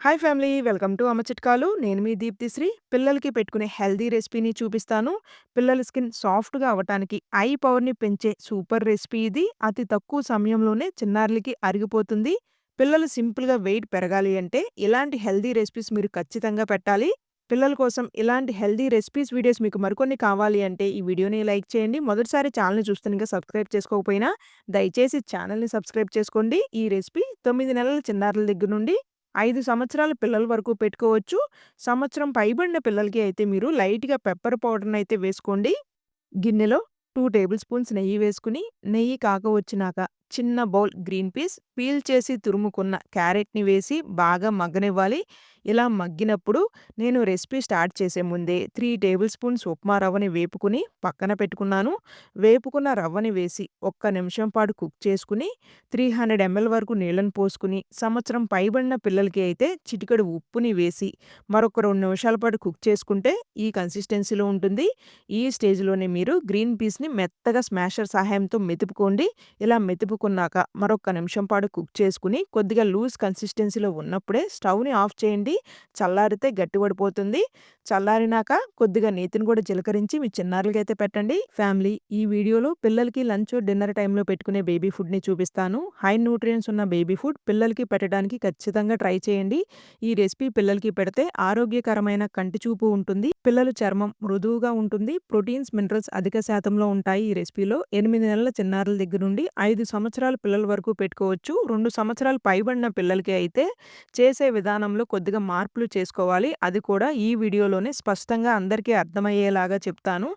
Hi family welcome to అమ్మ చిట్కాలు. నేను మీ దీప్తిశ్రీ. పిల్లలకి పెట్టుకునే హెల్తీ రెసిపీని చూపిస్తాను. పిల్లల స్కిన్ సాఫ్ట్‌గా అవ్వటానికి ఐ పవర్‌ని పెంచే సూపర్ రెసిపీ ఇది. అతి తక్కువ సమయంలోనే చిన్నారులకి అరిగిపోతుంది. పిల్లలు సింపుల్‌గా వెయిట్ పెరగాలి అంటే ఇలాంటి హెల్తీ రెసిపీస్ మీరు ఖచ్చితంగా పెట్టాలి. పిల్లల కోసం ఇలాంటి హెల్తీ రెసిపీస్ వీడియోస్ మీకు మరికొన్ని కావాలి అంటే ఈ వీడియోని లైక్ చేయండి. మొదటిసారి ఛానెల్‌ని చూస్తుండగా సబ్స్క్రైబ్ చేసుకోకపోయినా దయచేసి ఛానెల్‌ని సబ్స్క్రైబ్ చేసుకోండి. ఈ రెసిపీ 9 నెలల చిన్నారుల దగ్గర నుండి 5 సంవత్సరాల పిల్లల వరకు పెట్టుకోవచ్చు. సంవత్సరం పైబడిన పిల్లలకి అయితే మీరు లైట్‌గా పెప్పర్ పౌడర్‌నయితే వేసుకోండి. గిన్నెలో 2 టేబుల్ స్పూన్స్ నెయ్యి వేసుకొని, నెయ్యి కాగవచ్చినాక చిన్న బౌల్ గ్రీన్ పీస్, పీల్ చేసి తురుముకున్న క్యారెట్‌ని వేసి బాగా మగ్గనివ్వాలి. ఇలా మగ్గినప్పుడు నేను రెసిపీ స్టార్ట్ చేసే ముందే 3 టేబుల్ స్పూన్స్ ఉప్మా రవ్వని వేపుకొని పక్కన పెట్టుకున్నాను. వేపుకున్న రవ్వని వేసి ఒక్క నిమిషం పాటు కుక్ చేసుకొని 300 ఎంఎల్ వరకు నీళ్ళని పోసుకొని, సంవత్సరం పైబడిన పిల్లలకి అయితే చిటికెడు ఉప్పుని వేసి మరొక 2 నిమిషాల పాటు కుక్ చేసుకుంటే ఈ కన్సిస్టెన్సీలో ఉంటుంది. ఈ స్టేజ్‌లోనే మీరు గ్రీన్ పీస్‌ని మెత్తగా స్మాషర్ సహాయంతో మెతుపుకోండి. ఇలా మెతుపుకున్నాక మరొక నిమిషం పాటు కుక్ చేసుకొని కొద్దిగా లూజ్ కన్సిస్టెన్సీలో ఉన్నప్పుడే స్టవ్‌ని ఆఫ్ చేయండి. చల్లారితే గట్టిపడిపోతుంది. చల్లారినాక కొద్దిగా నేతిని కూడా చిలకరించి మీ చిన్నారులకైతే పెట్టండి. ఫ్యామిలీ ఈ వీడియోలో పిల్లలకి లంచ్, డిన్నర్ టైంలో పెట్టుకునే బేబీ ఫుడ్‌ని చూపిస్తాను. హై న్యూట్రియంట్స్ ఉన్న బేబీ ఫుడ్ పిల్లలకి పెట్టడానికి ఖచ్చితంగా ట్రై చేయండి. ఈ రెసిపీ పిల్లలకి పెడితే ఆరోగ్యకరమైన కంటి చూపు ఉంటుంది. పిల్లల చర్మం మృదువుగా ఉంటుంది. ప్రోటీన్స్, మినరల్స్ అధిక శాతంలో ఉంటాయి ఈ రెసిపీలో. 8 నెలల చిన్నారుల దగ్గర నుండి 5 సంవత్సరాల పిల్లల వరకు పెట్టుకోవచ్చు. 2 సంవత్సరాలు పైబడిన పిల్లలకి అయితే చేసే విధానంలో కొద్దిగా మార్పులు చేసుకోవాలి. అది కూడా ఈ వీడియోలోనే స్పష్టంగా అందరికీ అర్థమయ్యేలాగా చెప్తాను.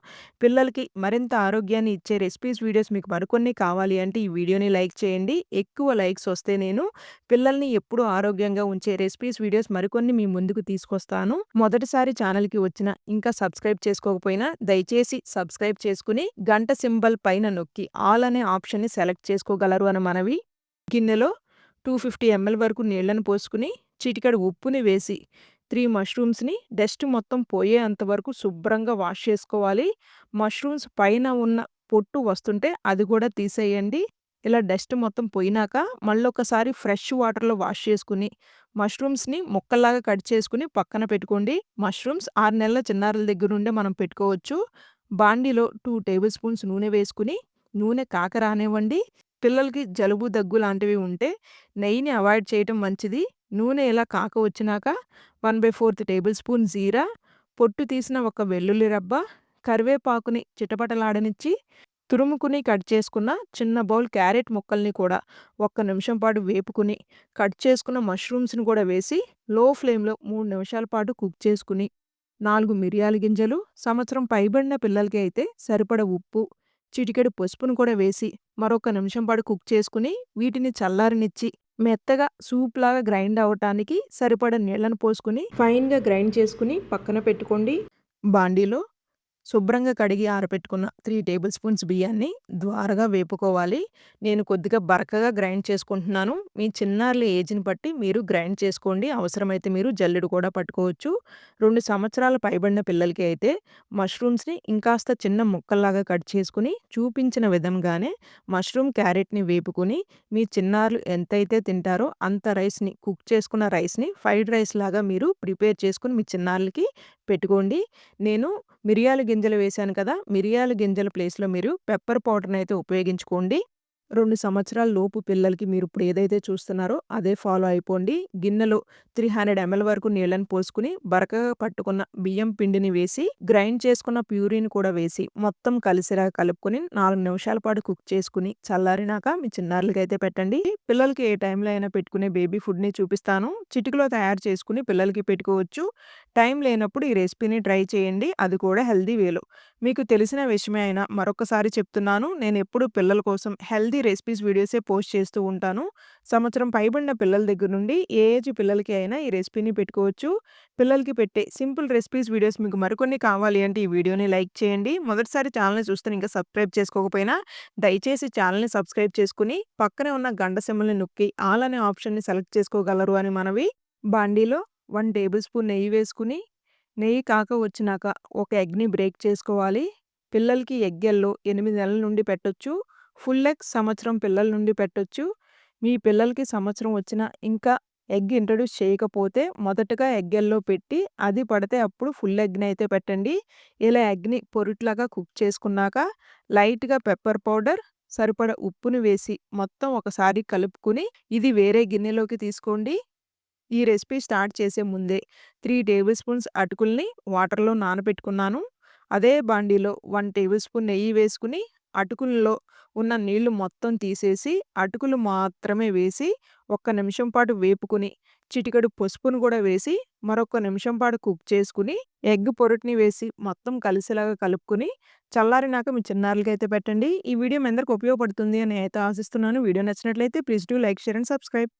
పిల్లలకి మరింత ఆరోగ్యాన్ని ఇచ్చే రెసిపీస్ వీడియోస్ మీకు మరికొన్ని కావాలి అంటే ఈ వీడియోని లైక్ చేయండి. ఎక్కువ లైక్స్ వస్తే నేను పిల్లల్ని ఎప్పుడూ ఆరోగ్యంగా ఉంచే రెసిపీస్ వీడియోస్ మరికొన్ని మీ ముందుకు తీసుకొస్తాను. మొదటిసారి ఛానల్‌కి వచ్చినా, ఇంకా సబ్స్క్రైబ్ చేసుకోకపోయినా దయచేసి సబ్స్క్రైబ్ చేసుకుని గంట సింబల్ పైన నొక్కి ఆల్ అనే ఆప్షన్‌ని సెలెక్ట్ చేసుకోగలరు అని మనవి. గిన్నెలో 250 ఎంఎల్ వరకు నీళ్ళని పోసుకుని, చిటికెడు ఉప్పుని వేసి 3 మష్రూమ్స్‌ని డస్ట్ మొత్తం పోయేంత వరకు శుభ్రంగా వాష్ చేసుకోవాలి. మష్రూమ్స్ పైన ఉన్న పొట్టు వస్తుంటే అది కూడా తీసేయండి. ఇలా డస్ట్ మొత్తం పోయినాక మళ్ళొకసారి ఫ్రెష్ వాటర్‌లో వాష్ చేసుకొని, మష్రూమ్స్‌ని ముక్కల్లాగా కట్ చేసుకొని పక్కన పెట్టుకోండి. మష్రూమ్స్ 6 నెలల చిన్నారుల దగ్గర నుండే మనం పెట్టుకోవచ్చు. బాండీలో 2 టేబుల్ స్పూన్స్ నూనె వేసుకొని, నూనె కాక రానివ్వండి. పిల్లలకి జలుబు, దగ్గు లాంటివి ఉంటే నెయ్యిని అవాయిడ్ చేయటం మంచిది. నూనె ఇలా కాక వచ్చినాక 1/4 టేబుల్ స్పూన్ జీరా, పొట్టు తీసిన ఒక వెల్లుల్లి రబ్బ, కరివేపాకుని చిటపటలాడనిచ్చి, తురుముకుని కట్ చేసుకున్న చిన్న బౌల్ క్యారెట్ ముక్కల్ని కూడా ఒక్క నిమిషం పాటు వేపుకుని, కట్ చేసుకున్న మష్రూమ్స్‌ని కూడా వేసి లో ఫ్లేమ్‌లో 3 నిమిషాల పాటు కుక్ చేసుకుని, 4 మిరియాల గింజలు, సంవత్సరం పైబడిన పిల్లలకి అయితే సరిపడ ఉప్పు, చిటికెడు పసుపును కూడా వేసి మరొక నిమిషం పాటు కుక్ చేసుకుని, వీటిని చల్లారనిచ్చి మెత్తగా సూప్‌లాగా గ్రైండ్ అవ్వటానికి సరిపడా నీళ్ళను పోసుకొని ఫైన్‌గా గ్రైండ్ చేసుకొని పక్కన పెట్టుకోండి. బాండీలో శుభ్రంగా కడిగి ఆరబెట్టుకున్న 3 టేబుల్ స్పూన్స్ బియ్యాన్ని ద్వారగా వేపుకోవాలి. నేను కొద్దిగా బరకగా గ్రైండ్ చేసుకుంటున్నాను. మీ చిన్నారుల ఏజ్‌ని బట్టి మీరు గ్రైండ్ చేసుకోండి. అవసరమైతే మీరు జల్లెడ కూడా పట్టుకోవచ్చు. 2 సంవత్సరాల పైబడిన పిల్లలకి అయితే మష్రూమ్స్‌ని ఇంకాస్త చిన్న ముక్కల్లాగా కట్ చేసుకొని చూపించిన విధంగానే మష్రూమ్, క్యారెట్‌ని వేపుకొని మీ చిన్నారులు ఎంతైతే తింటారో అంత రైస్‌ని కుక్ చేసుకున్న రైస్‌ని ఫ్రైడ్ రైస్ లాగా మీరు ప్రిపేర్ చేసుకొని మీ చిన్నారులకి పెట్టుకోండి. నేను మిరియాల గింజలు వేశాను కదా! మిరియాల గింజల ప్లేస్‌లో మీరు పెప్పర్ పౌడర్‌నయితే ఉపయోగించుకోండి. 2 సంవత్సరాల లోపు పిల్లలకి మీరిప్పుడు ఏదైతే చూస్తున్నారో అదే ఫాలో అయిపోండి. గిన్నెలో 300 ఎంఎల్ వరకు నీళ్ళని పోసుకొని, బరకగా పట్టుకున్న బియ్యం పిండిని వేసి, గ్రైండ్ చేసుకున్న ప్యూరీని కూడా వేసి, మొత్తం కలిసేలాగా కలుపుకొని 4 నిమిషాల పాటు కుక్ చేసుకొని, చల్లారినాక మీ చిన్నారులకైతే పెట్టండి. పిల్లలకి ఏ టైంలో అయినా పెట్టుకునే బేబీ ఫుడ్‌ని చూపిస్తాను. చిటికలో తయారు చేసుకొని పిల్లలకి పెట్టుకోవచ్చు. టైం లేనప్పుడు ఈ రెసిపీని ట్రై చేయండి. అది కూడా హెల్తీ వేలో. మీకు తెలిసిన విషయమే అయినా మరొకసారి చెప్తున్నాను. నేనెప్పుడూ పిల్లల కోసం హెల్తీ రెసిపీస్ వీడియోసే పోస్ట్ చేస్తూ ఉంటాను. సంవత్సరం పైబడిన పిల్లల దగ్గర నుండి ఏ ఏజ్ పిల్లలకి అయినా ఈ రెసిపీని పెట్టుకోవచ్చు. పిల్లలకి పెట్టే సింపుల్ రెసిపీస్ వీడియోస్ మీకు మరికొన్ని కావాలి అంటే ఈ వీడియోని లైక్ చేయండి. మొదటిసారి ఛానెల్‌ని చూస్తే ఇంకా సబ్స్క్రైబ్ చేసుకోకపోయినా దయచేసి ఛానెల్‌ని సబ్స్క్రైబ్ చేసుకొని పక్కనే ఉన్న గంట సింబల్‌ని నొక్కి ఆల్ అనే ఆప్షన్‌ని సెలెక్ట్ చేసుకోగలరు అని మనవి. బాండీలో 1 టేబుల్ స్పూన్ నెయ్యి వేసుకొని, నెయ్యి కాక వచ్చినాక ఒక ఎగ్‌ని బ్రేక్ చేసుకోవాలి. పిల్లలకి ఎగ్ యెల్లో 8 నెలల నుండి పెట్టొచ్చు. ఫుల్ ఎగ్ సంవత్సరం పిల్లల నుండి పెట్టొచ్చు. మీ పిల్లలకి సంవత్సరం వచ్చినా ఇంకా ఎగ్ ఇంట్రొడ్యూస్ చేయకపోతే మొదటగా ఎగ్ యెల్లో పెట్టి అది పడితే అప్పుడు ఫుల్ ఎగ్‌నైతే పెట్టండి. ఇలా ఎగ్‌ని పొరుట్లాగా కుక్ చేసుకున్నాక లైట్‌గా పెప్పర్ పౌడర్, సరిపడా ఉప్పుని వేసి మొత్తం ఒకసారి కలుపుకొని ఇది వేరే గిన్నెలోకి తీసుకోండి. ఈ రెసిపీ స్టార్ట్ చేసే ముందే 3 టేబుల్ స్పూన్స్ అటుకుల్ని వాటర్‌లో నానబెట్టుకున్నాను. అదే బాండీలో 1 టేబుల్ స్పూన్ నెయ్యి వేసుకొని, అటుకుల్లో ఉన్న నీళ్లు మొత్తం తీసేసి, అటుకులు మాత్రమే వేసి, ఒక్క నిమిషం పాటు వేపుకొని, చిటికెడు పసుపును గూడా వేసి, మరొక నిమిషం పాటు కుక్ చేసుకొని, ఎగ్ పొరటుని వేసి మొత్తం కలిసేలాగా కలుపుకొని, చల్లారినాక మీ చిన్నారులకైతే పెట్టండి. ఈ వీడియో మీ అందరికి ఉపయోగపడుతుంది అని అయితే ఆశిస్తున్నాను. వీడియో నచ్చినట్లయితే please do like, share and subscribe.